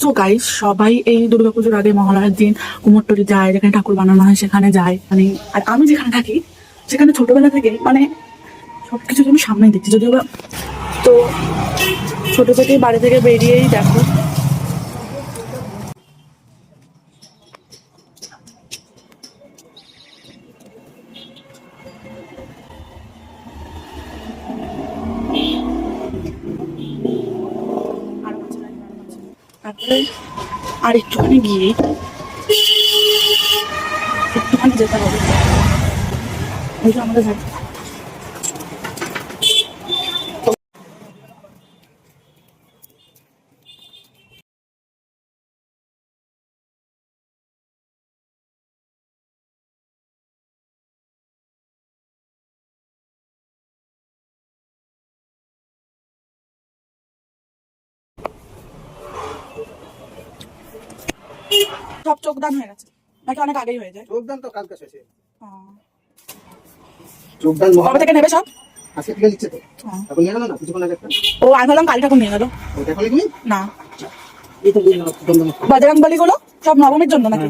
So guys, সবাই এই দুর্গাপুজোর আগে মহালয়ার দিন কুমোরটুলি যায়, যেখানে ঠাকুর বানানো হয় সেখানে যায়। মানে আর আমি যেখানে থাকি সেখানে ছোটবেলা থেকে মানে সবকিছু আমি সামনেই দেখছি, যদিও বা তো ছোট থেকেই বাড়ি থেকে বেরিয়েই দেখো তারপরে আর একটুখানি গিয়ে একটুখানি যেতে হবে, ওই যে আমাদের ঘর। সব চোখদান হয়ে গেছে নাকি অনেক আগেই হয়ে যায়? যোগদান তো কালকে শেষে। হ্যাঁ। যোগদান কবে থেকে নেবে সব? আজকে থেকে নিচ্ছে তো। হ্যাঁ। এখন নিয়ে গেল না কিছুক্ষণ আগে একটা। ও আমি ভাবলাম কালী ঠাকুর নিয়ে গেলো। ওটা করলে তুমি না, এই তো দমদম বজরং বলি গুলো সব নবমীর জন্য নাকি?